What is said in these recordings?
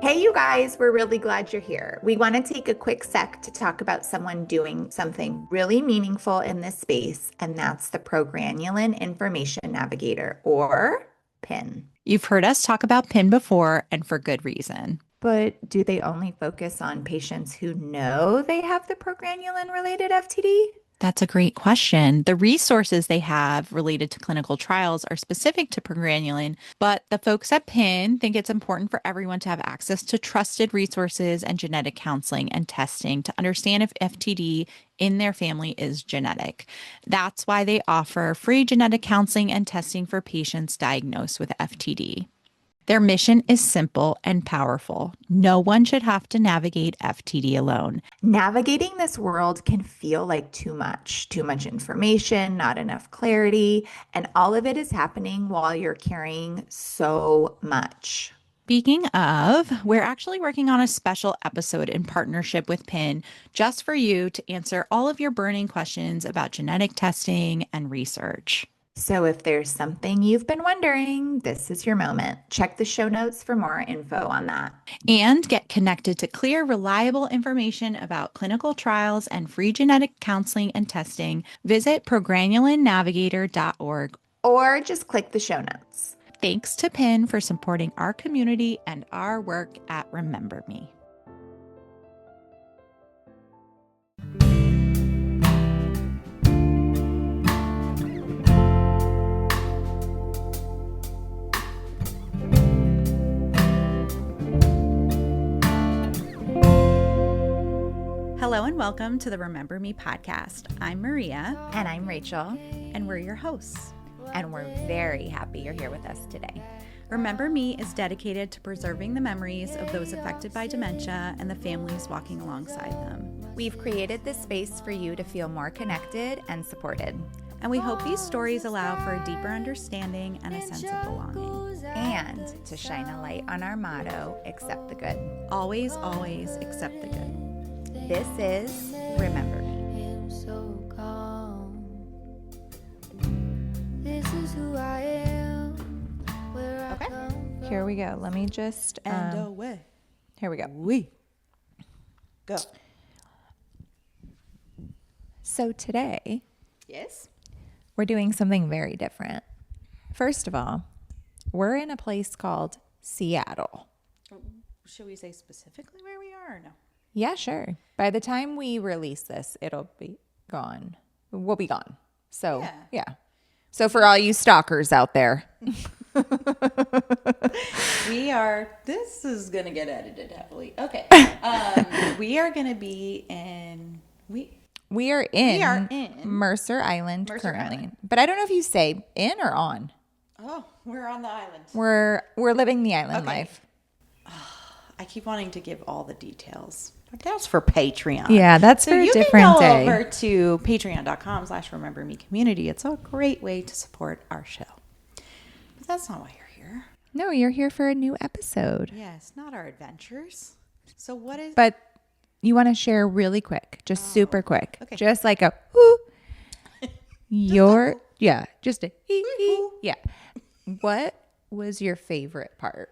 Hey, you guys, we're really glad you're here. We want to take a quick sec to talk about someone doing something really meaningful in this space, and that's the Progranulin Information Navigator, or PIN. You've heard us talk about PIN before, and for good reason. But do they only focus on patients who know they have the progranulin related FTD? That's a great question. The resources they have related to clinical trials are specific to progranulin, but the folks at PIN think it's important for everyone to have access to trusted resources and genetic counseling and testing to understand if FTD in their family is genetic. That's why they offer free genetic counseling and testing for patients diagnosed with FTD. Their mission is simple and powerful. No one should have to navigate FTD alone. Navigating this world can feel like too much information, not enough clarity, and all of it is happening while you're carrying so much. Speaking of, we're actually working on a special episode in partnership with PIN just for you to answer all of your burning questions about genetic testing and research. So if there's something you've been wondering, this is your moment. Check the show notes for more info on that. And get connected to clear, reliable information about clinical trials and free genetic counseling and testing. Visit progranulinnavigator.org. Or just click the show notes. Thanks to PIN for supporting our community and our work at Remember Me. Hello and welcome to the Remember Me podcast. I'm Maria. And I'm Rachel. And we're your hosts. And we're very happy you're here with us today. Remember Me is dedicated to preserving the memories of those affected by dementia and the families walking alongside them. We've created this space for you to feel more connected and supported. And we hope these stories allow for a deeper understanding and a sense of belonging. And to shine a light on our motto, accept the good. Always, always accept the good. This is Remember Me. Okay, here we go. Let me just away. Here we go. We go. So today, Yes. we're doing something very different. First of all, we're in a place called Seattle. Should we say specifically where we are or no? Yeah, sure. By the time we release this, it'll be gone. We'll be gone. So, yeah. So for all you stalkers out there. This is going to get edited heavily. Okay. We are going to be in, We are in Mercer Island currently. But I don't know if you say in or on. Oh, we're on the island. We're living the island life. I keep wanting to give all the details. But that's for Patreon. Yeah, that's for a different day. You can go over to patreon.com/remembermecommunity. It's a great way to support our show. But that's not why you're here. No, you're here for a new episode. Yes, not our adventures. So what is... But you want to share really quick, just super quick. Okay. Just like a whoo. Just a hee. Yeah. What was your favorite part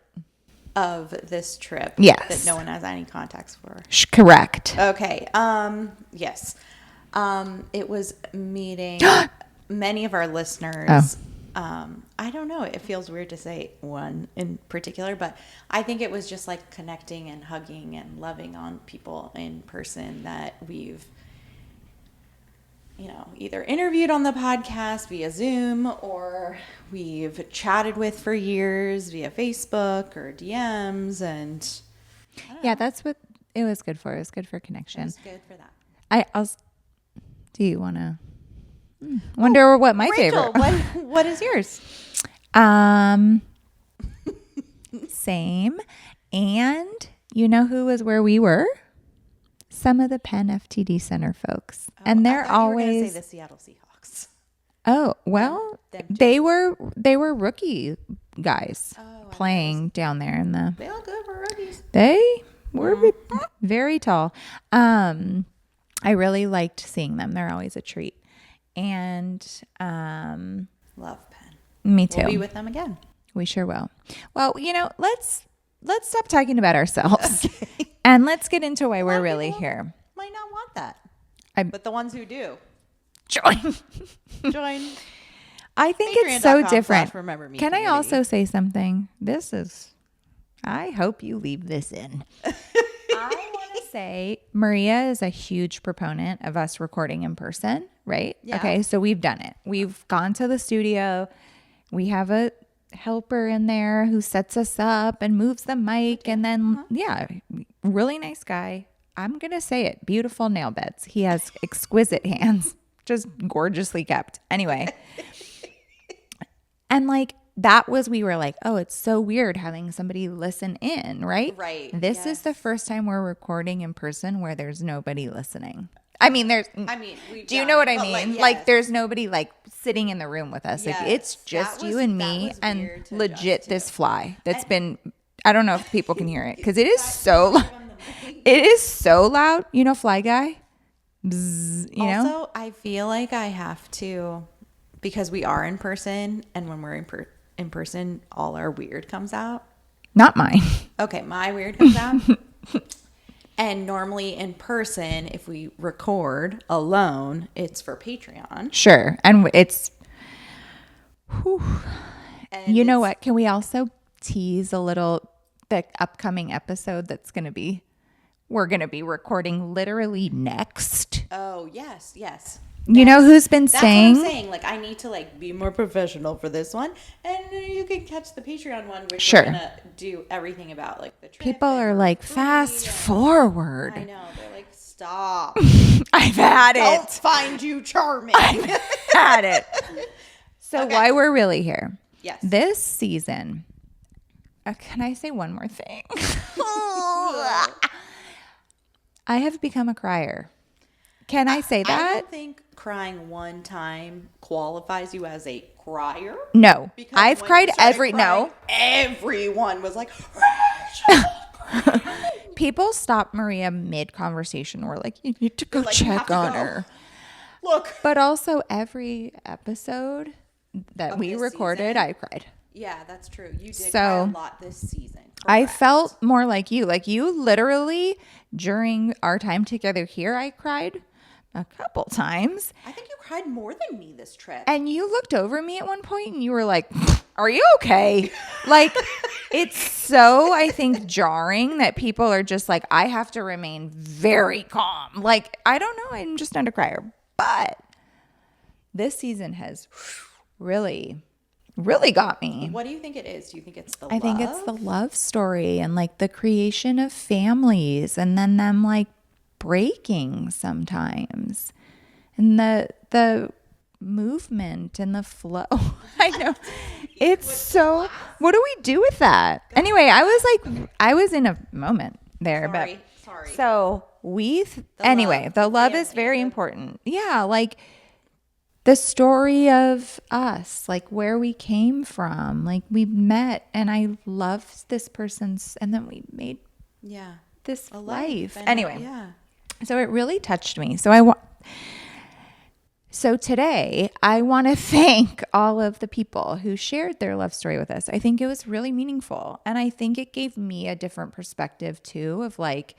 of this trip? Yes. That no one has any contacts for. Correct. Okay. Yes. It was meeting many of our listeners. I don't know. It feels weird to say one in particular, but I think it was just like connecting and hugging and loving on people in person that we've, either interviewed on the podcast via Zoom or we've chatted with for years via Facebook or DMs. And yeah, that's what it was good for. It was good for connection. It was good for that. Do you want to wonder what my Rachel, favorite? what is yours? Same. And you know who was where we were? Some of the Penn FTD Center folks. And they're always... You were gonna say the Seattle Seahawks. Oh, well, they were rookie guys playing down there in the... They look good for rookies. They were very tall. I really liked seeing them. They're always a treat. And love Penn. Me too. We'll be with them again. We sure will. Well, let's let's stop talking about ourselves and let's get into why we're really here. Might not want that. But the ones who do, join. I think it's so different. Can I also say something? I hope you leave this in. I want to say Maria is a huge proponent of us recording in person, right? Yeah. Okay, so we've done it. We've gone to the studio. We have a helper in there who sets us up and moves the mic. And then, really nice guy. I'm going to say it. Beautiful nail beds. He has exquisite hands, just gorgeously kept. Anyway. And like we were like, oh, it's so weird having somebody listen in, right? Right. This is the first time we're recording in person where there's nobody listening. I mean, do you know what I mean? Like there's nobody like sitting in the room with us. Yes, like it's just you and me and legit this fly that's been, I don't know if people can hear it because it is so loud. You know, fly guy. Bzz, you know? Also, I feel like I have to, because we are in person, and when we're in person, all our weird comes out. Not mine. Okay, my weird comes out. And normally in person, if we record alone, it's for Patreon. Sure. And it's, and you know what? Can we also tease a little the upcoming episode we're going to be recording literally next? Oh, yes. You know who's been saying? That's what I'm saying. Like, I need to like be more professional for this one, and you can catch the Patreon one, which we're gonna do everything about, like the trip. People are like, fast forward. I know. They're like, stop. I've had it. Don't find you charming. I've had it. So why we're really here? Yes. This season. Can I say one more thing? I have become a crier. Can I say that? I don't think crying one time qualifies you as a crier. No. Because I've cried everyone was like, people stop Maria mid-conversation. We're like, you need to go check on her. Look. But also every episode that we recorded, I cried. Yeah, that's true. You did cry a lot this season. Correct. I felt more like you. Like you literally, during our time together here, I cried a couple times. I think you cried more than me this trip. And you looked over me at one point and you were like, are you okay? Like, it's so, I think, jarring that people are just like, I have to remain very calm. Like, I don't know. I'm just not a crier. But this season has really got me. What do you think it is? Do you think it's the love? I think it's the love story and like the creation of families and then them like breaking sometimes and the movement and the flow. I know. It's so, what do we do with that? Anyway, I was in a moment there. Sorry. So the love is very important. Yeah. Like the story of us, like where we came from, like we met and I loved this person's, and then we made this life. Anyway. So it really touched me. So today I want to thank all of the people who shared their love story with us. I think it was really meaningful. And I think it gave me a different perspective too of like,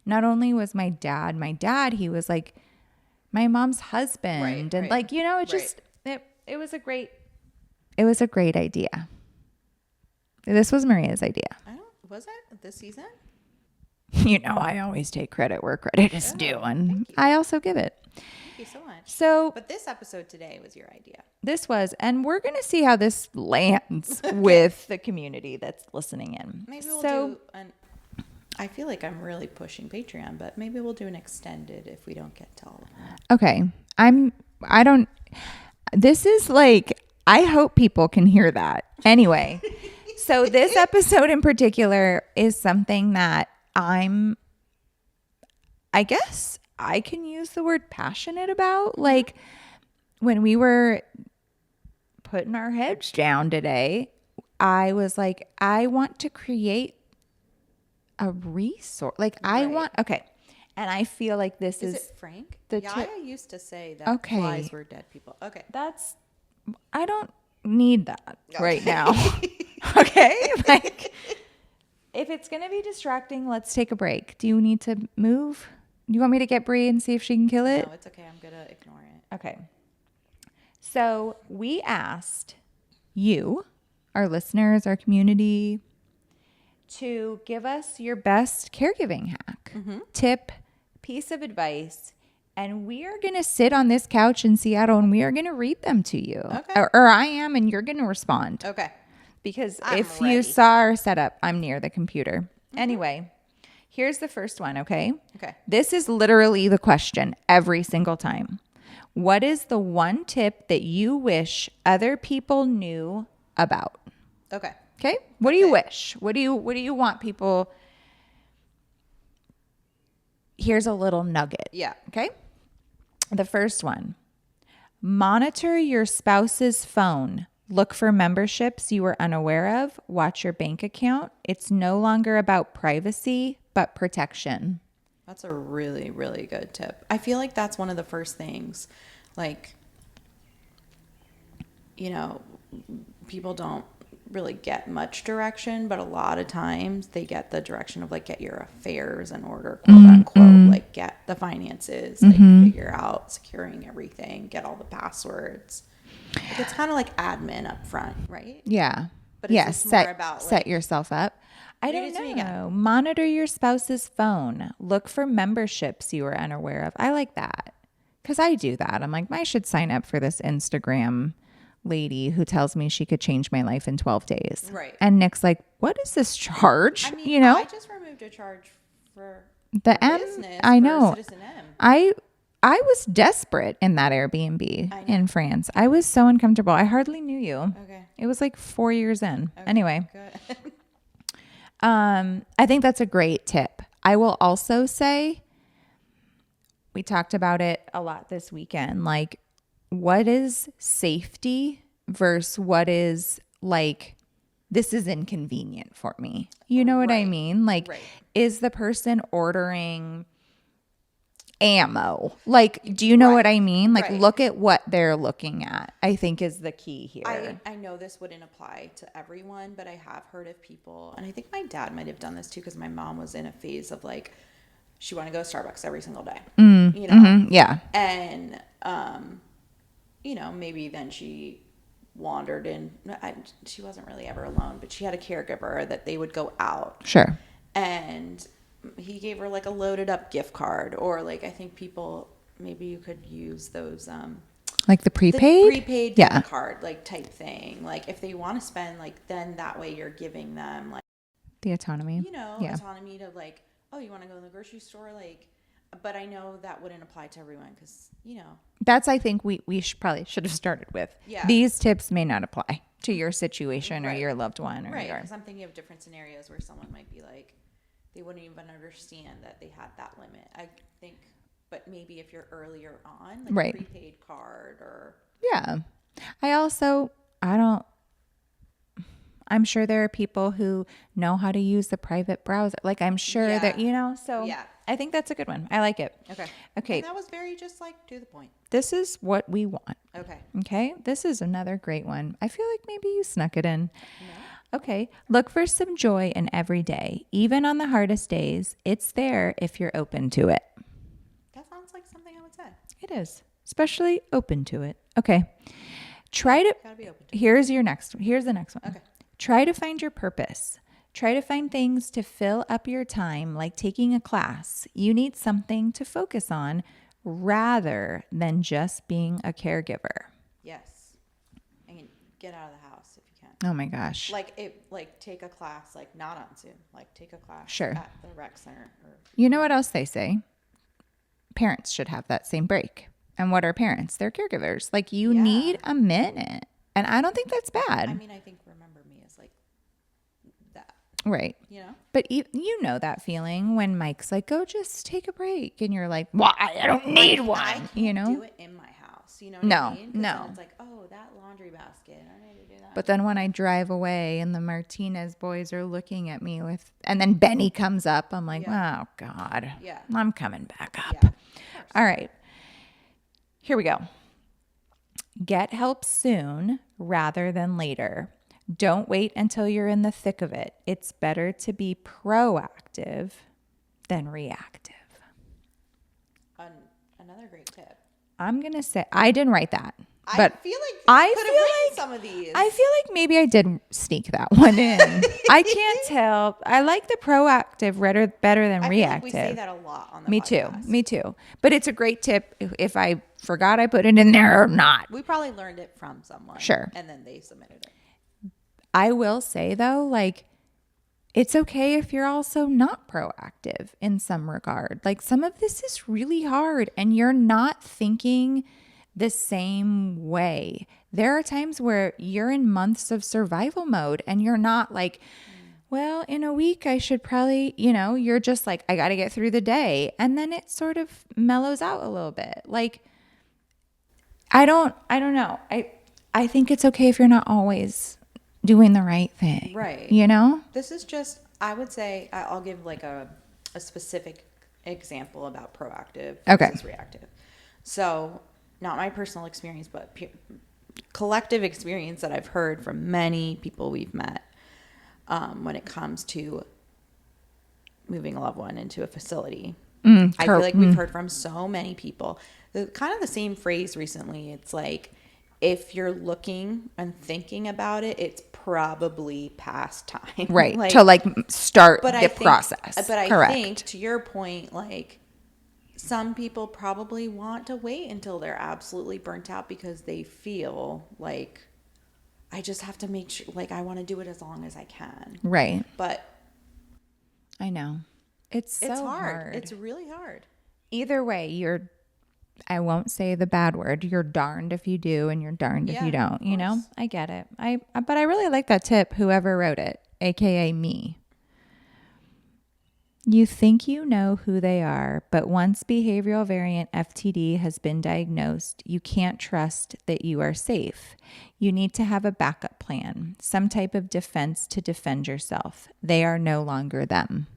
not only was my dad, he was like my mom's husband. And like, you know, it just, it was a great idea. This was Maria's idea. Was it this season? You know, I always take credit where credit is due, and I also give it. Thank you so much. But this episode today was your idea. And we're going to see how this lands with the community that's listening in. Maybe we'll do I feel like I'm really pushing Patreon, but maybe we'll do an extended if we don't get to all of them. Okay. This is like, I hope people can hear that. Anyway, so this episode in particular is something that I guess I can use the word passionate about. Like when we were putting our heads down today, I was like, I want to create a resource. Like okay. And I feel like this is it Frank? Yaya used to say that flies were dead people. Okay. I don't need that right now. Okay. Like, If it's going to be distracting, let's take a break. Do you need to move? Do you want me to get Brie and see if she can kill it? No, it's okay. I'm going to ignore it. Okay. So we asked you, our listeners, our community, to give us your best caregiving hack, tip, piece of advice. And we are going to sit on this couch in Seattle and we are going to read them to you. Okay. Or I am, and you're going to respond. Okay. Because I'm if ready. you saw our setup, I'm near the computer. Anyway, here's the first one, okay? Okay. This is literally the question every single time. What is the one tip that you wish other people knew about? Okay. Okay? What do you wish? What do you want people? Here's a little nugget. Yeah. Okay? The first one. Monitor your spouse's phone. Look for memberships you were unaware of. Watch your bank account. It's no longer about privacy, but protection. That's a really, really good tip. I feel like that's one of the first things. Like, you know, people don't really get much direction, but a lot of times they get the direction of like, get your affairs in order, quote unquote, like get the finances, like figure out securing everything, get all the passwords. Like, it's kind of like admin up front, right? Yeah. But it's just more about set like, yourself up. I read don't it to me again. know. Monitor your spouse's phone. Look for memberships you were unaware of. I like that because I do that. I'm like, I should sign up for this Instagram lady who tells me she could change my life in 12 days. Right. And Nick's like, what is this charge? I mean, you know, I just removed a charge for the M. business I for know. Citizen M. I was desperate in that Airbnb in France. I was so uncomfortable. I hardly knew you. Okay. It was like 4 years in. Okay, Anyway. good. I think that's a great tip. I will also say, we talked about it a lot this weekend. Like, what is safety versus what is like, this is inconvenient for me. You know what I mean? Like, is the person ordering ammo? Like, do you know what I mean? Like, look at what they're looking at, I think is the key here. I know this wouldn't apply to everyone, but I have heard of people, and I think my dad might have done this too, because my mom was in a phase of like, she wanted to go to Starbucks every single day, you know? Yeah. And, you know, maybe then she wandered in. She wasn't really ever alone, but she had a caregiver that they would go out. Sure. And he gave her like a loaded up gift card, or like, I think people, maybe you could use those like the prepaid? Prepaid debit card like type thing. Like if they want to spend, like, then that way you're giving them like the autonomy. You know, autonomy to like, oh, you want to go to the grocery store, like, but I know that wouldn't apply to everyone because, you know. That's, I think we probably should have started with. Yeah. These tips may not apply to your situation or your loved one. Or because I'm thinking of different scenarios where someone might be like, they wouldn't even understand that they had that limit. I think, but maybe if you're earlier on, like a prepaid card or. Yeah. I'm sure there are people who know how to use the private browser. Like, I'm sure that, you know, so I think that's a good one. I like it. Okay. And that was very just like to the point. This is what we want. Okay. This is another great one. I feel like maybe you snuck it in. No. Okay. Look for some joy in every day. Even on the hardest days, it's there if you're open to it. That sounds like something I would say. It is. Especially open to it. Okay. Gotta be open to it. Here's the next one. Okay. Try to find your purpose. Try to find things to fill up your time, like taking a class. You need something to focus on rather than just being a caregiver. Yes. And get out of the house if you can. Oh my gosh. Like take a class, like not on Zoom, like take a class at the rec center. You know what else they say? Parents should have that same break. And what are parents? They're caregivers. Like, you need a minute. And I don't think that's bad. I mean, I think Remember Me is like that. Right. You know? But you know that feeling when Mike's like, go just take a break. And you're like, why? I don't need one. I can't do it in my house. You know what I mean? No. It's like, oh, that laundry basket. I need to do that. But then when I drive away and the Martinez boys are looking at me and then Benny comes up, I'm like, oh, God. Yeah. I'm coming back up. Yeah. All right. Here we go. Get help soon rather than later. Don't wait until you're in the thick of it. It's better to be proactive than reactive. Another great tip. I'm going to say, I didn't write that. But I feel like I could have feel written like some of these. I feel like maybe I did sneak that one in. I can't tell. I like the proactive better than I feel reactive. like we say that a lot on the Me podcast. too. Me too. But it's a great tip if I forgot I put it in there or not. We probably learned it from someone. Sure. And then they submitted it. I will say though, like, it's okay if you're also not proactive in some regard. Like, some of this is really hard and you're not thinking the same way. There are times where you're in months of survival mode and you're not like, well, in a week I should probably, you're just like, I got to get through the day. And then it sort of mellows out a little bit. Like, I don't know. I think it's okay if you're not always doing the right thing. Right. This is just, I would say, I'll give like a specific example about proactive versus reactive. So, not my personal experience, but collective experience that I've heard from many people we've met when it comes to moving a loved one into a facility. I feel like we've heard from so many people. Kind of the same phrase recently. It's like, if you're looking and thinking about it, it's probably past time. Right. To start the process. But I Correct. think, to your point, like, some people probably want to wait until they're absolutely burnt out because they feel like, I just have to make sure, like, I want to do it as long as I can. Right. But I know. It's hard. It's really hard. Either way, I won't say the bad word. You're darned if you do and you're darned if you don't, I get it. But I really like that tip, whoever wrote it, AKA me. You think you know who they are, but once behavioral variant FTD has been diagnosed, you can't trust that you are safe. You need to have a backup plan, some type of defense to defend yourself. They are no longer them.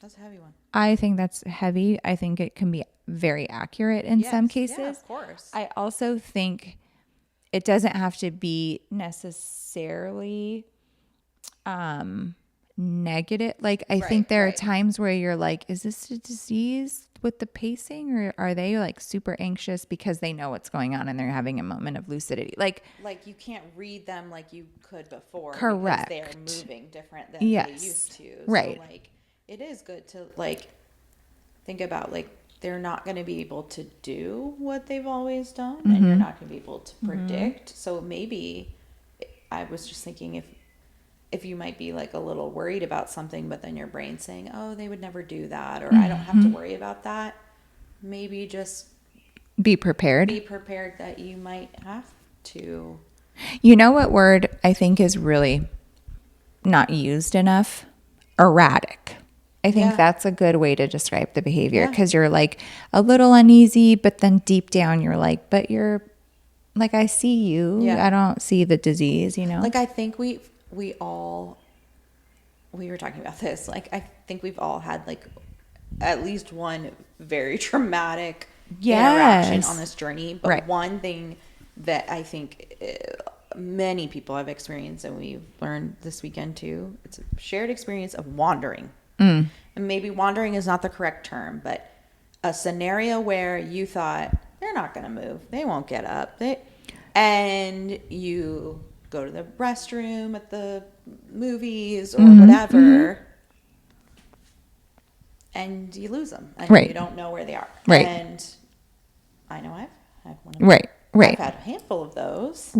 That's a heavy one. I think that's heavy. I think it can be very accurate in some cases. Yeah, of course. I also think it doesn't have to be necessarily negative. Like, I think there are times where you're like, is this a disease with the pacing, or are they like super anxious because they know what's going on and they're having a moment of lucidity? Like you can't read them like you could before. Correct. Because they're moving different than they used to. Right. So, like, it is good to, like, think about, like, they're not going to be able to do what they've always done, and you're not going to be able to predict. So maybe, I was just thinking, if you might be like a little worried about something, but then your brain's saying, oh, they would never do that, or I don't have to worry about that, maybe just be prepared. Be prepared that you might have to. You know what word I think is really not used enough? Erratic. I think that's a good way to describe the behavior, because you're like a little uneasy, but then deep down you're like, but you're like, I see you. Yeah. I don't see the disease, Like, I think we were talking about this. Like, I think we've all had like at least one very traumatic interaction on this journey. But one thing that I think many people have experienced, and we've learned this weekend too, it's a shared experience of wandering. And maybe wandering is not the correct term, but a scenario where you thought, they're not going to move, they won't get up, and you go to the restroom at the movies or whatever, and you lose them, and you don't know where they are. And I know I've had one of them. I've had a handful of those.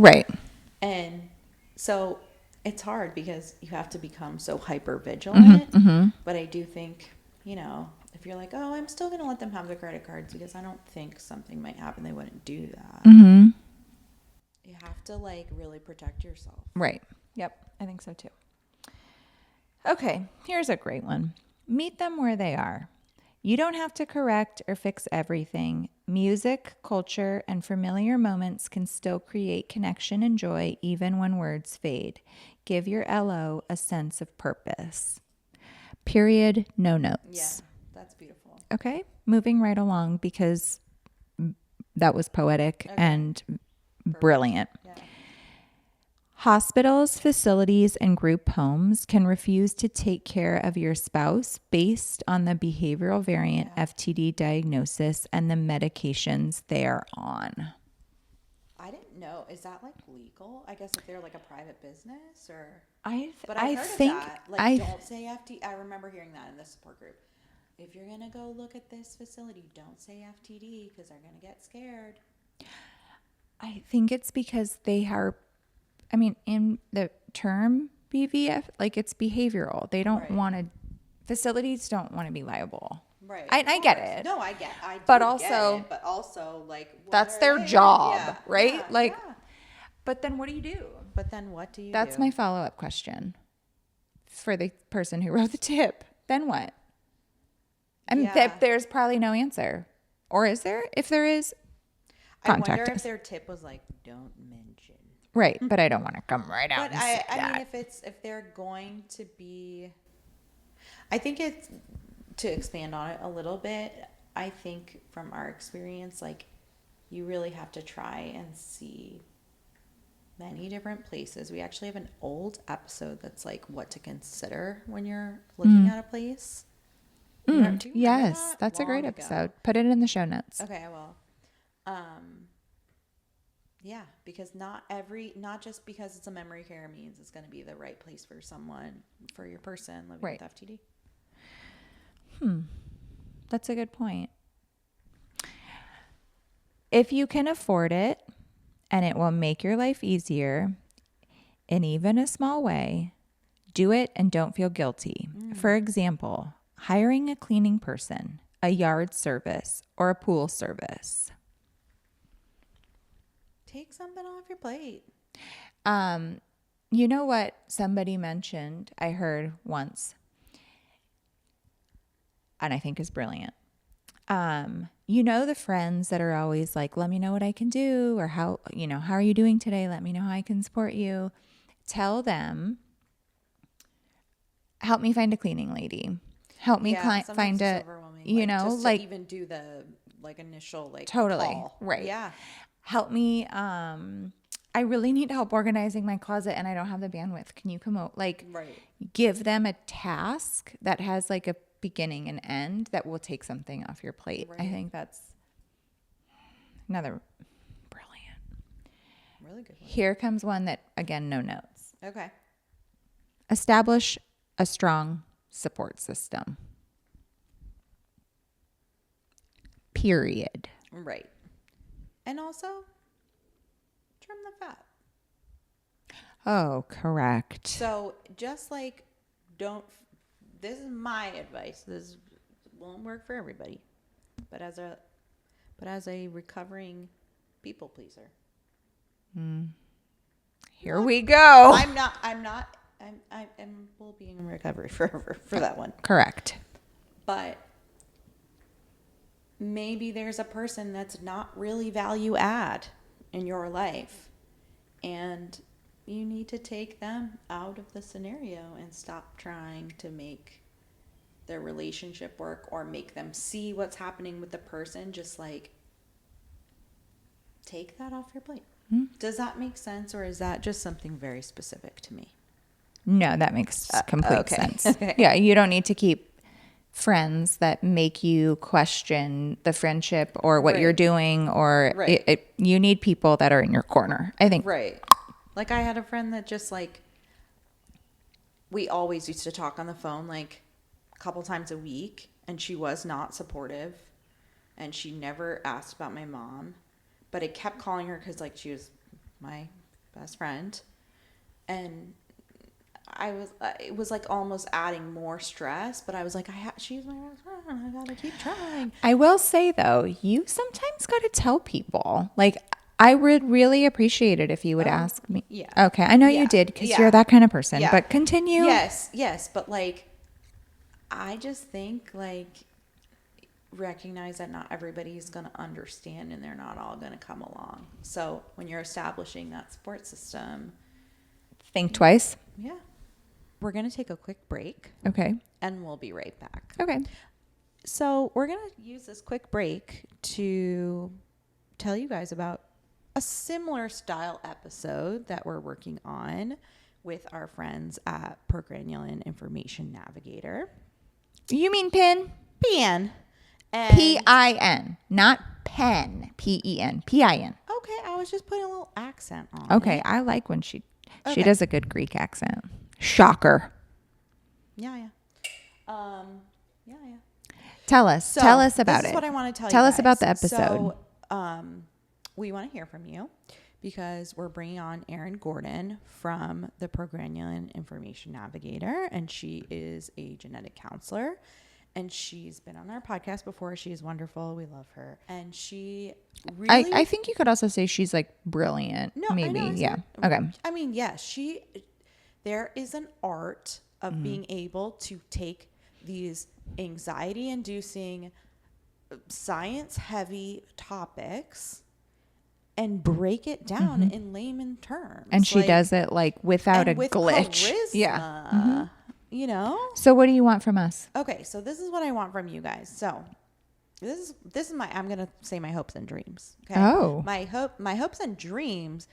And so it's hard because you have to become so hyper vigilant. But I do think, if you're like, oh, I'm still going to let them have the credit cards because I don't think something might happen, they wouldn't do that. You have to, like, really protect yourself. Right. Yep. I think so too. Okay. Here's a great one. Meet them where they are. You don't have to correct or fix everything. Music, culture, and familiar moments can still create connection and joy even when words fade. Give your LO a sense of purpose. Period. No notes. Yeah, that's beautiful. Okay. Moving right along, because that was poetic and brilliant. Yeah. Hospitals, facilities, and group homes can refuse to take care of your spouse based on the behavioral variant FTD diagnosis and the medications they are on. I didn't know. Is that like legal? I guess if they're like a private business or. But I I've heard think of that. Like, don't say FTD. I remember hearing that in the support group. If you're gonna go look at this facility, don't say FTD because they're gonna get scared. I think it's because they are. I mean, in the term BVF, like it's behavioral. They don't want to. Facilities don't want to be liable. Right. I get it. No, I get. I do but get also, it, but also like that's their job, yeah, right? Yeah, like, yeah. But then what do you do? But then what do you? That's do? my follow-up question for the person who wrote the tip. Then what? I mean, there's probably no answer, or is there? If there is, contact I wonder us. if their tip was like, "Don't mention." Right, but I don't want to come right out. But and say I that. mean, if they're going to be, I think it's to expand on it a little bit. I think from our experience, like you really have to try and see many different places. We actually have an old episode that's like what to consider when you're looking at a place. Do you remember Yes, that's a Long great ago. episode. Put it in the show notes. Okay, well, yeah, because not just because it's a memory care means it's going to be the right place for someone, for your person living with FTD. That's a good point. If you can afford it and it will make your life easier in even a small way, do it and don't feel guilty. For example, hiring a cleaning person, a yard service, or a pool service. Take something off your plate. You know what somebody mentioned, I heard once, and I think is brilliant. You know, the friends that are always like, let me know what I can do, or how are you doing today? Let me know how I can support you. Tell them, help me find a cleaning lady. Help me find a, just like to even do the like initial like totally call. Right. Yeah. Help me. I really need help organizing my closet and I don't have the bandwidth. Can you come out? Like, give them a task that has like a beginning and end that will take something off your plate. I think that's another brilliant. Really good one. Here comes one that, again, no notes. Okay. Establish a strong support system. Period. Right. And also, trim the fat. Oh, correct. So just like, this is my advice. This won't work for everybody, but as a recovering people pleaser. Here we go. I'm will be in recovery forever for that one. Correct. But maybe there's a person that's not really value add in your life, and you need to take them out of the scenario and stop trying to make their relationship work or make them see what's happening with the person. Just like take that off your plate. Does that make sense, or is that just something very specific to me? No, that makes complete sense. Yeah, you don't need to keep friends that make you question the friendship or what you're doing, or you need people that are in your corner, I think. Right. Like I had a friend that just like, we always used to talk on the phone like a couple times a week, and she was not supportive, and she never asked about my mom, but I kept calling her because like she was my best friend, and it was like almost adding more stress, but I was like, she's my best friend, I gotta keep trying. I will say though, you sometimes got to tell people. Like, I would really appreciate it if you would ask me. Yeah. Okay, I know you did because you're that kind of person. Yeah. But continue. Yes, but like, I just think like, recognize that not everybody's gonna understand, and they're not all gonna come along. So when you're establishing that support system, think twice. Yeah. We're going to take a quick break. Okay. And we'll be right back. Okay. So we're going to use this quick break to tell you guys about a similar style episode that we're working on with our friends at Progranulin Information Navigator. You mean PIN? PIN. PIN, not pen. PEN. PIN. Okay, I was just putting a little accent on Okay, it. I like when she Okay. does a good Greek accent. Shocker. Yeah. Tell us about This is it. what I want to tell you Tell us guys. about the episode. So, we want to hear from you because we're bringing on Erin Gordon from the Progranulin Information Navigator, and she is a genetic counselor. And she's been on our podcast before. She's wonderful. We love her. And she really... I think you could also say she's like brilliant. No, maybe. I know, Yeah. Okay. I mean, yes, there is an art of being able to take these anxiety-inducing, science-heavy topics and break it down in layman terms. And she does it like without a with glitch. charisma, Yeah. you know? So what do you want from us? Okay, so this is what I want from you guys. So this is I'm gonna say my hopes and dreams. Okay. Oh. My hopes and dreams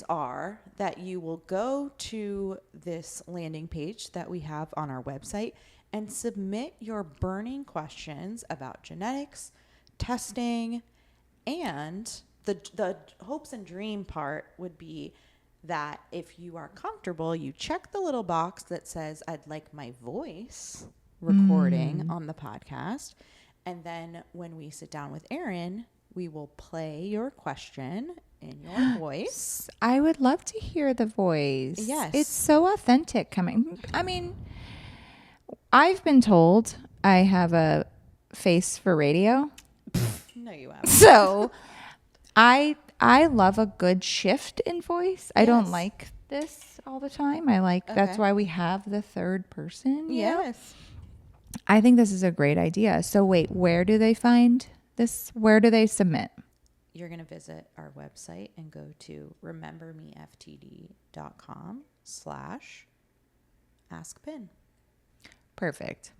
are that you will go to this landing page that we have on our website and submit your burning questions about genetics, testing, and the hopes and dream part would be that if you are comfortable, you check the little box that says, I'd like my voice recording on the podcast. And then when we sit down with Erin, we will play your question in your voice. I would love to hear the voice. Yes. It's so authentic coming. I mean, I've been told I have a face for radio. No, you haven't. So I love a good shift in voice. I don't like this all the time. That's why we have the third person. You know? Yes. I think this is a great idea. So wait, where do they find this? Where do they submit? You're going to visit our website and go to remembermeftd.com/askpin. Perfect.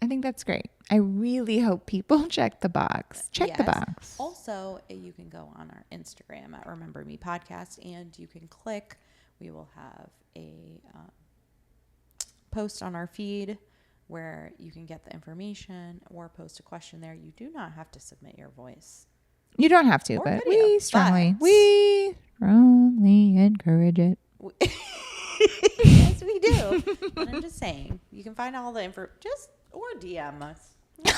I think that's great. I really hope people check the box. Check the box. Also, you can go on our Instagram at Remember Me Podcast, and you can click. We will have a post on our feed where you can get the information or post a question there. You do not have to submit your voice. You don't have to, Or but video, we strongly encourage it. Yes, we do. But I'm just saying, you can find all the info. Or DM us. We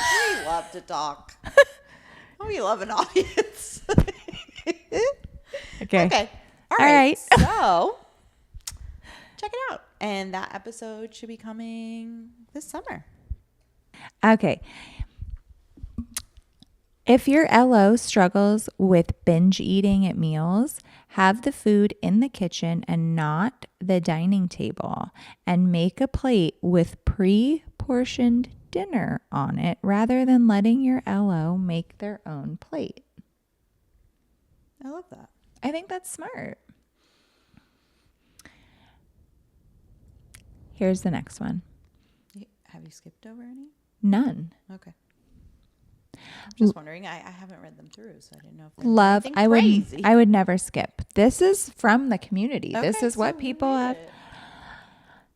love to talk. We love an audience. Okay. All right. So check it out. And that episode should be coming this summer. Okay. If your LO struggles with binge eating at meals, have the food in the kitchen and not the dining table, and make a plate with pre-portioned dinner on it rather than letting your LO make their own plate. I love that. I think that's smart. Here's the next one. Have you skipped over any? None. Okay. I'm just wondering. I haven't read them through, so I didn't know if there was Love. anything crazy. I would never skip. This is from the community. This Okay, is what so people read have. it.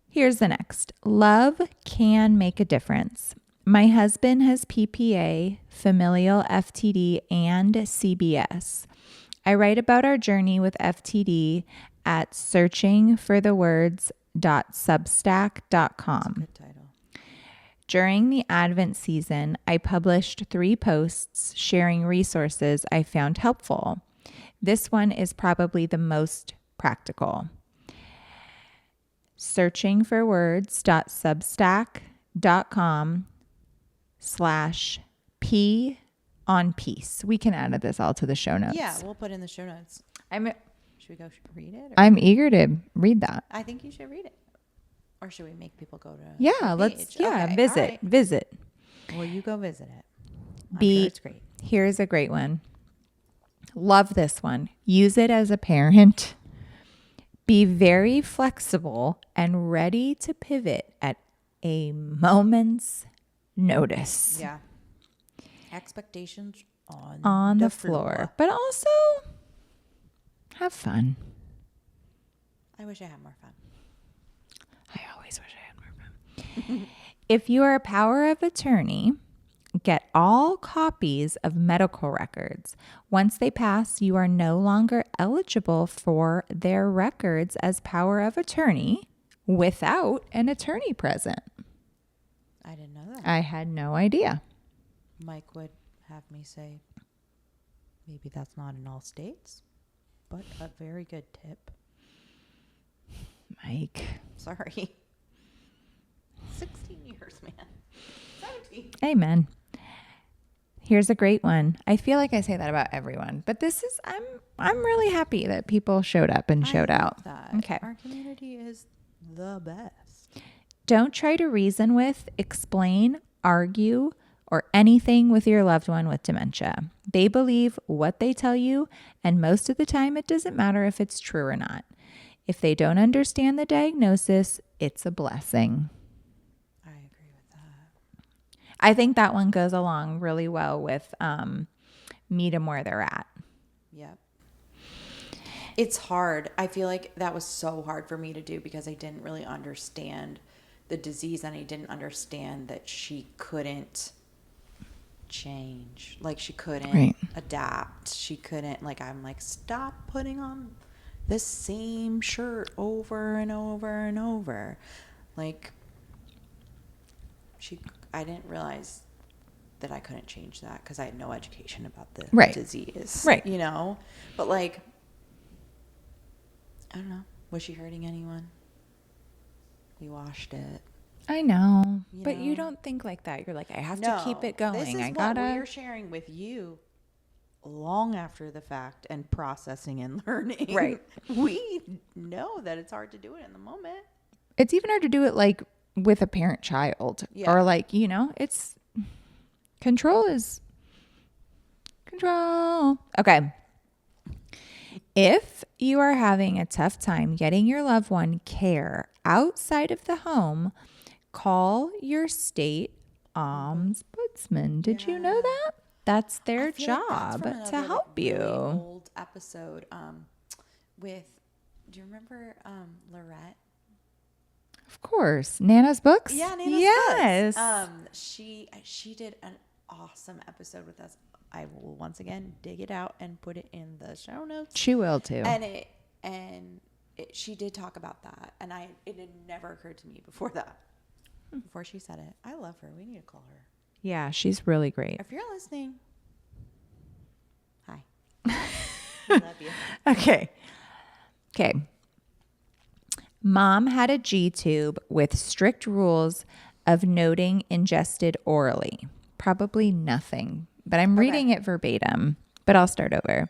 Here's the next. Love can make a difference. My husband has PPA, familial FTD, and CBS. I write about our journey with FTD at searchingforthewords.substack.com. Good title. During the Advent season, I published 3 posts sharing resources I found helpful. This one is probably the most practical. searchingforwords.substack.com/P on peace. We can add this all to the show notes. Yeah, we'll put in the show notes. Should we go read it? Or? I'm eager to read that. I think you should read it. Or should we make people go to Yeah, the let's page? Okay, visit. all right. Visit. Well, you go visit it. I'm B. sure it's great. Here's a great one. Love this one. Use it as a parent. Be very flexible and ready to pivot at a moment's notice. Yeah. Expectations on the floor. But also have fun. I wish I had more fun. I always wish I had more fun. If you are a power of attorney, get all copies of medical records. Once they pass, you are no longer eligible for their records as power of attorney without an attorney present. I didn't know that. I had no idea. Mike would have me say, maybe that's not in all states, but a very good tip. Mike. Sorry. 16 years, man. 17. Amen. Here's a great one. I feel like I say that about everyone, but this is, I'm really happy that people showed up and showed out. That. Okay. Our community is the best. Don't try to reason with, explain, argue, or anything with your loved one with dementia. They believe what they tell you, and most of the time it doesn't matter if it's true or not. If they don't understand the diagnosis, it's a blessing. I agree with that. I think that one goes along really well with meet them where they're at. Yep. It's hard. I feel like that was so hard for me to do because I didn't really understand the disease, and I didn't understand that she couldn't change. Like she couldn't adapt. She couldn't, like, I'm like, stop putting on the same shirt over and over and over. Like I didn't realize that I couldn't change that because I had no education about the disease. Right. You know? But like, I don't know. Was she hurting anyone? We washed it. I know. But you don't think like that. You're like, I have to keep it going. This is I what gotta. we're sharing with you long after the fact and processing and learning. Right. We know that it's hard to do it in the moment. It's even hard to do it like with a parent child or like, you know, it's control is control. Okay. If you are having a tough time getting your loved one care outside of the home, call your state ombudsman. Did you know that? That's their job to help you. Really old episode with, do you remember Laurette? Of course. Nana's Books? Yeah, Nana's Yes. Books. She did an awesome episode with us. I will once again dig it out and put it in the show notes. She will too. And she did talk about that, and it had never occurred to me before that. Before she said it. I love her. We need to call her. Yeah, she's really great. If you're listening, hi. I love you. Okay. Mom had a G-tube with strict rules of noting ingested orally. Probably nothing, but I'm reading it verbatim, but I'll start over.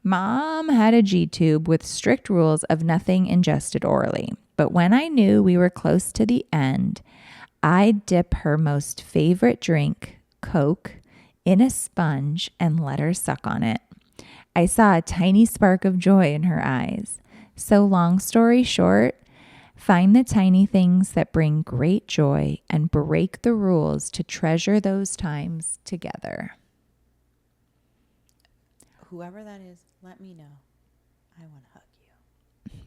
Mom had a G-tube with strict rules of nothing ingested orally. But when I knew we were close to the end, I'd dip her most favorite drink, Coke, in a sponge and let her suck on it. I saw a tiny spark of joy in her eyes. So long story short, find the tiny things that bring great joy and break the rules to treasure those times together. Whoever that is, let me know. I want to hug you.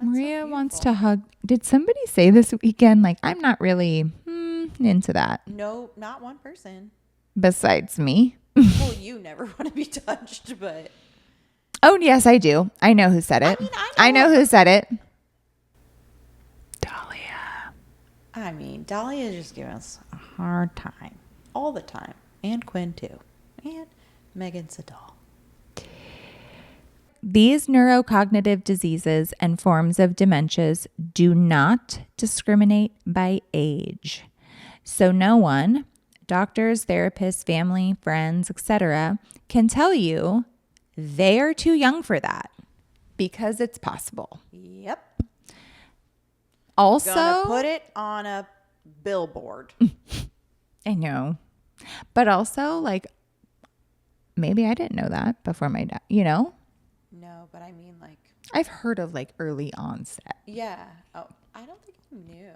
Maria wants to hug. Did somebody say this weekend, like, I'm not really into that? No, not one person. Besides me. Well, you never want to be touched, but. Oh, yes, I do. I know who said it. I know who said it. Dahlia. I mean, Dahlia is just giving us a hard time. All the time. And Quinn, too. And Megan's a doll. These neurocognitive diseases and forms of dementias do not discriminate by age. So no one, doctors, therapists, family, friends, etc., can tell you they are too young for that because it's possible. Yep. Also, Gonna put it on a billboard. I know. But also, like, maybe I didn't know that before my dad, you know? No, but I mean, like. I've heard of, like, early onset. Yeah. Oh, I don't think I knew.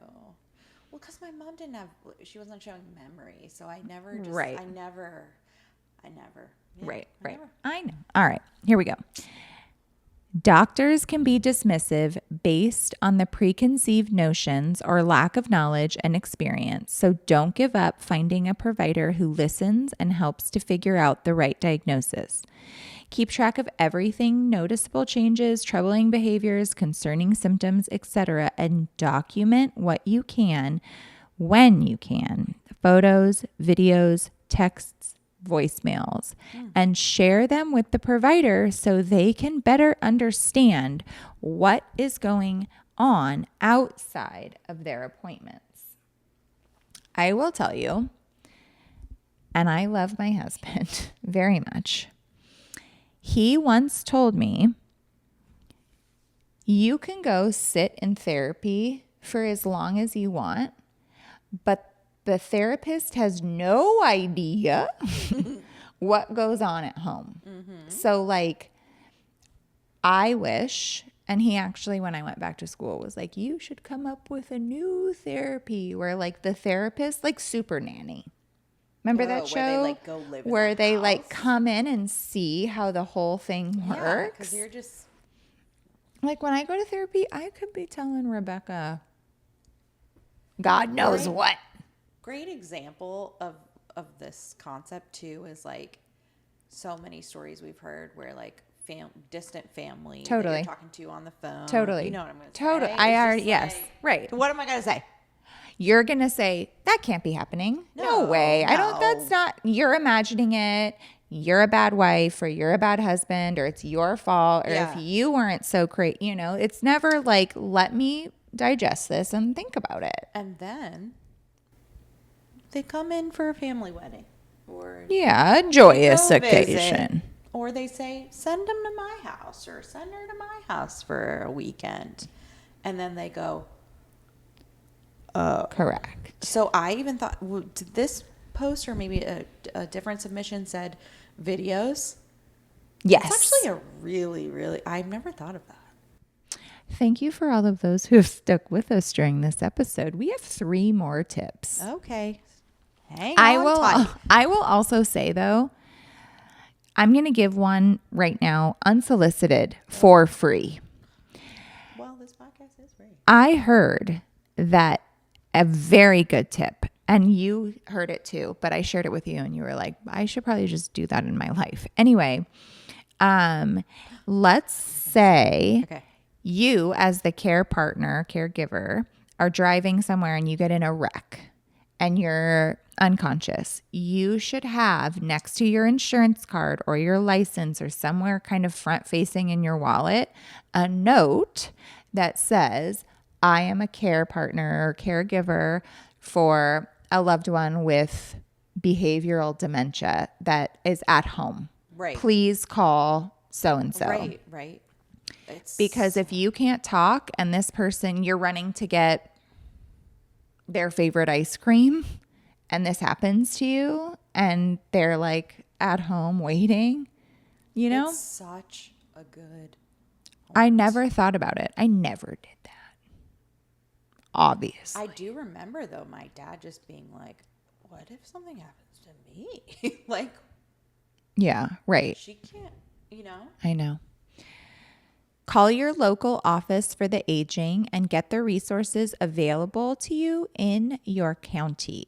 Well, because my mom she wasn't showing memory. So I never just. Right. I never. Yeah, Right. I know. All right, here we go. Doctors can be dismissive based on the preconceived notions or lack of knowledge and experience. So don't give up finding a provider who listens and helps to figure out the right diagnosis. Keep track of everything, noticeable changes, troubling behaviors, concerning symptoms, etc., and document what you can when you can. Photos, videos, texts, voicemails, and share them with the provider so they can better understand what is going on outside of their appointments. I will tell you, and I love my husband very much. He once told me, you can go sit in therapy for as long as you want, but the therapist has no idea what goes on at home. So like, I wish, and he actually, when I went back to school, was like, you should come up with a new therapy where like the therapist, like Super Nanny. Remember that show? Where they like go live in where the they house. like come in and see how the whole thing Yeah, works. because you're just Like when I go to therapy, I could be telling Rebecca, God knows what. great example of this concept too is like so many stories we've heard where like distant family that Totally. you're talking to on the phone. Totally. You know what I'm going to Totally. say. I It's already, just yes. like, Right. What am I going to say? You're going to say, that can't be happening. No way. That's not, you're imagining it. You're a bad wife or you're a bad husband or it's your fault or if you weren't so crazy, it's never like, let me digest this and think about it. And then they come in for a family wedding or Yeah, a joyous go occasion. visit. Or they say, send them to my house or send her to my house for a weekend. And then they go, Correct. so I even thought, did this post or maybe a different submission said videos? Yes. It's actually a really, I've never thought of that. Thank you for all of those who have stuck with us during this episode. We have 3 more tips. Okay. Hang I on will tight. I will also say though, I'm going to give one right now unsolicited for free. Well, this podcast is free. I heard that a very good tip, and you heard it too, but I shared it with you and you were like, I should probably just do that in my life. Anyway, let's say you as the caregiver are driving somewhere and you get in a wreck and you're unconscious. You should have next to your insurance card or your license or somewhere kind of front facing in your wallet, a note that says, I am a care partner or caregiver for a loved one with behavioral dementia that is at home. Right. Please call so-and-so. Right. Because if you can't talk and this person, you're running to get their favorite ice cream and this happens to you and they're like at home waiting, It's such a good I never thought about it. I never did that. Obviously. I do remember though my dad just being like, what if something happens to me? Like, yeah, right. she can't, I know. Call your local office for the aging and get the resources available to you in your county.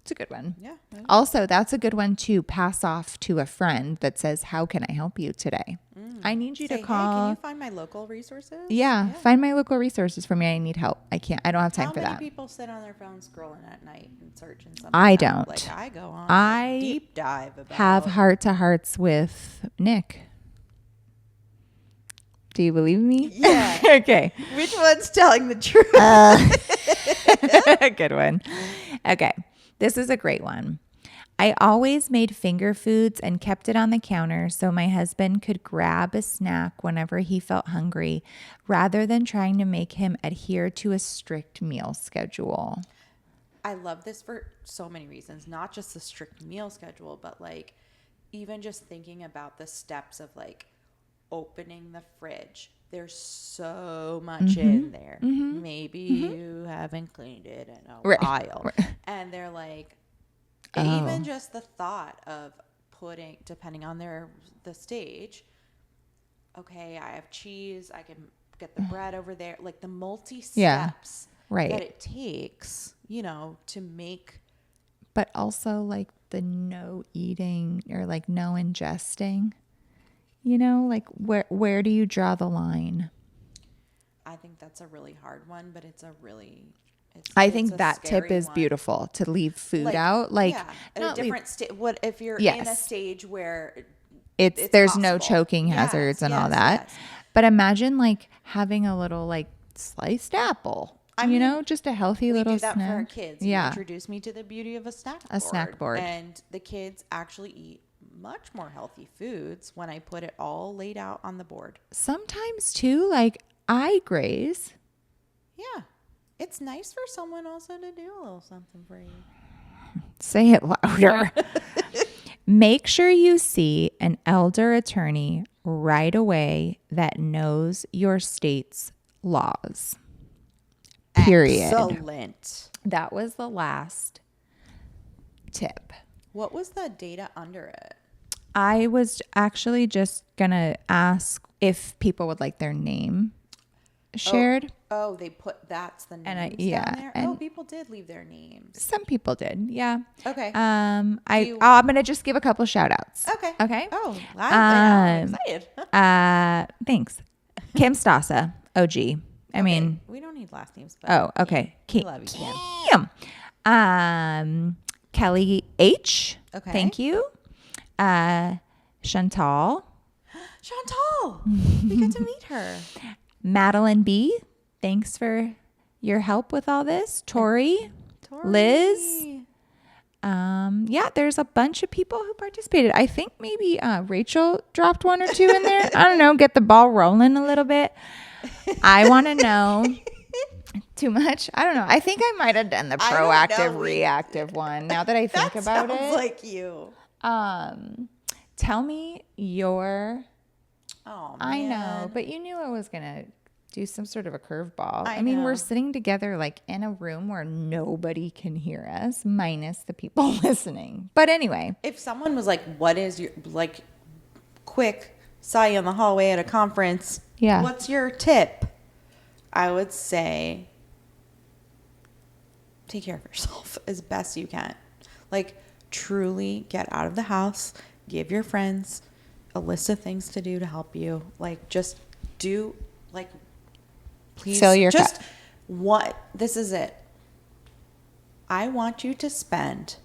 It's a good one. Yeah. Also, that's a good one to pass off to a friend that says, how can I help you today? I need you to call. Hey, can you find my local resources? Yeah, find my local resources for me. I need help. I don't have time for that. How many people sit on their phones scrolling at night and searching something? I don't. Like I go on I a deep dive about have heart-to-hearts with Nick. Do you believe me? Yeah. Okay. Which one's telling the truth? Good one. Okay. This is a great one. I always made finger foods and kept it on the counter so my husband could grab a snack whenever he felt hungry, rather than trying to make him adhere to a strict meal schedule. I love this for so many reasons, not just the strict meal schedule, but like even just thinking about the steps of like opening the fridge. There's so much in there. Maybe you haven't cleaned it in a while. And they're like, even just the thought of putting, depending on the stage, okay, I have cheese, I can get the bread over there, like the multi steps that it takes, you know, to make. But also like the no eating or like no ingesting, you know, like where do you draw the line? I think that's a really hard one, but it's a really, I think that tip is beautiful, to leave food out. Like, yeah, at a different stage. What if you're Yes. in a stage where it's there's no choking hazards and all that. Yes. But imagine like having a little like sliced apple, you know, just a healthy little We do that snack. for our kids. Yeah. You introduced me to the beauty of a snack board. A snack board. And the kids actually eat much more healthy foods when I put it all laid out on the board. Sometimes too, like I graze. Yeah. It's nice for someone also to do a little something for you. Say it louder. Make sure you see an elder attorney right away that knows your state's laws. Period. Excellent. That was the last tip. What was the data under it? I was actually just going to ask if people would like their name shared. Oh, they put that's the names And down there? and Oh, people did leave their names. some people did. Yeah. Okay. I'm going to just give a couple shout outs. Okay. Okay. Oh, I'm excited. Thanks. Kim Stasa, OG. I mean, we don't need last names. But oh, okay. we love you, Kim. Kelly H. Okay. Thank you. Chantal. Chantal, we get to meet her. Madeline B. Thanks for your help with all this. Tori. Liz. Yeah, there's a bunch of people who participated. I think maybe Rachel dropped one or two in there. I don't know. Get the ball rolling a little bit. I want to know. Too much? I don't know. I think I might have done the proactive, reactive one. Now that I think about it, like you. Tell me your. Oh, man. I know, but you knew I was gonna do some sort of a curveball. I mean, know. we're sitting together like in a room where nobody can hear us, minus the people listening. But anyway, If someone was like, "What is your like?" Quick, saw you in the hallway at a conference. Yeah. What's your tip? I would say, take care of yourself as best you can. Like, truly get out of the house. Give your friends a list of things to do to help you. Like, just do, like, please. Fill your just cup. This is it. I want you to spend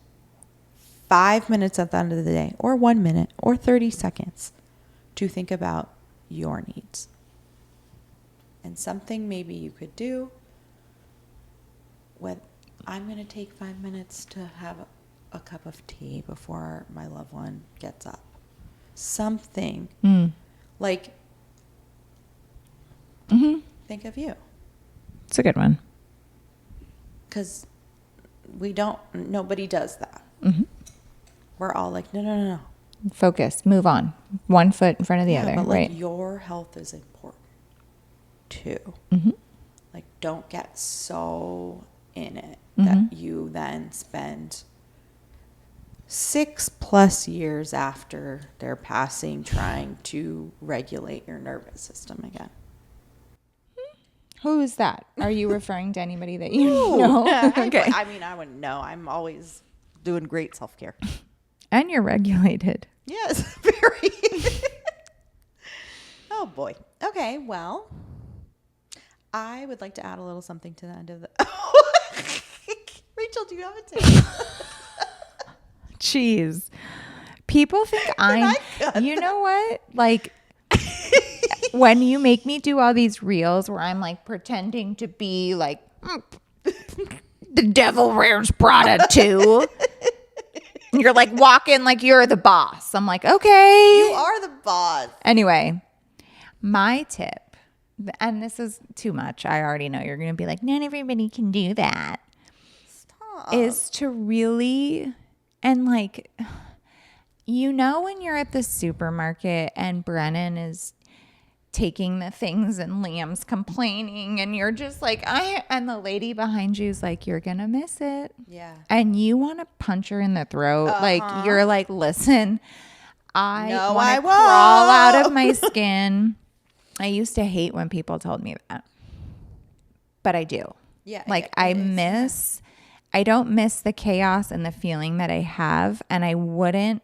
5 minutes at the end of the day, or 1 minute, or 30 seconds to think about your needs. And something maybe you could do with, I'm going to take 5 minutes to have a cup of tea before my loved one gets up. Something like, think of you. it's a good one. Because nobody does that. We're all like, no. Focus. Move on. One foot in front of the other. But Right. like, your health is important too. Like, don't get so in it that you then spend 6+ years after their passing trying to regulate your nervous system again. Who is that? Are you referring to anybody that you know? Okay. I mean, I wouldn't know. I'm always doing great self-care. And you're regulated. Yes, very. Oh, boy. Okay, well, I would like to add a little something to the end of the... Rachel, do you have a tip? Jeez. People think you know what? Like, when you make me do all these reels where I'm like pretending to be like, the devil wears Prada too. You're like walking like you're the boss. I'm like, okay. You are the boss. Anyway, my tip, and this is too much. I already know you're going to be like, not everybody can do that. Stop. Is to really, and like, you know, when you're at the supermarket and Brennan is taking the things and Liam's complaining and you're just like, and the lady behind you is like, you're going to miss it. Yeah. And you want to punch her in the throat. Like, you're like, listen, I want to crawl out of my skin. I used to hate when people told me that, but I do. Yeah. Like I don't miss the chaos and the feeling that I have. And I wouldn't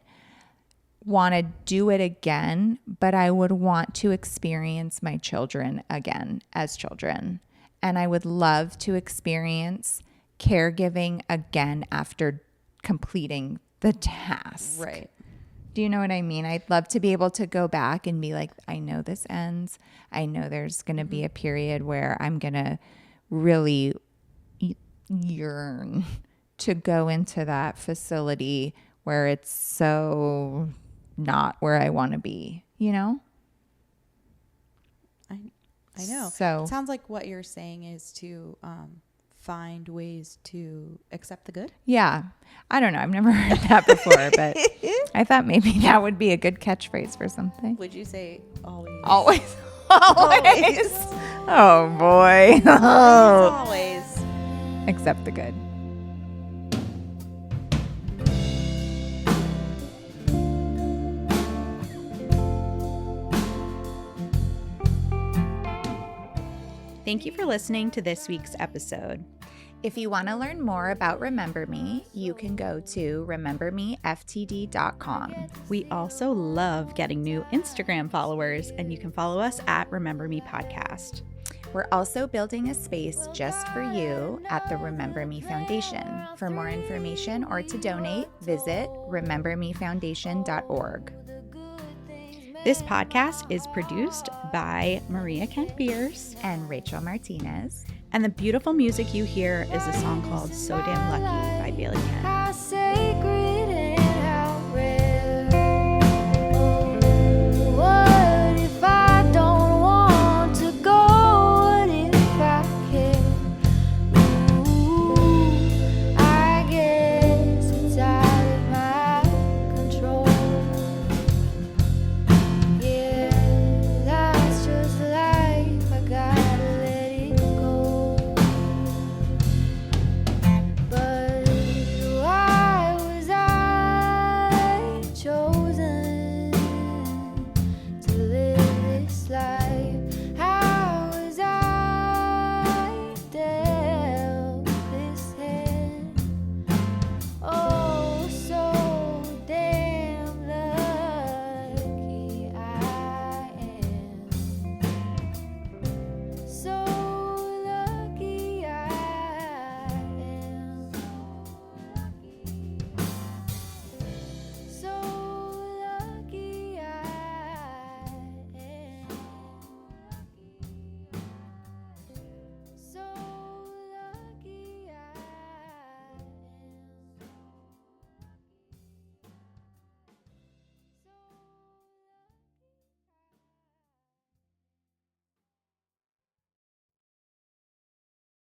want to do it again, but I would want to experience my children again as children. And I would love to experience caregiving again after completing the task. Right. Do you know what I mean? I'd love to be able to go back and be like, I know this ends. I know there's going to be a period where I'm going to really yearn to go into that facility where it's so not where I want to be, you know? I know. So it sounds like what you're saying is to find ways to accept the good. Yeah. I don't know. I've never heard that before, but I thought maybe that would be a good catchphrase for something. Would you say always? Always. Always. Oh, boy. Always. Accept the good. Thank you for listening to this week's episode. If you want to learn more about Remember Me, you can go to remembermeftd.com. We also love getting new Instagram followers, and you can follow us at Remember Me Podcast. We're also building a space just for you at the Remember Me Foundation. For more information or to donate, visit remembermefoundation.org. This podcast is produced by Maria Kent Beers And Rachel Martinez. and the beautiful music you hear is a song called So Damn Lucky by Bailey Kent. I say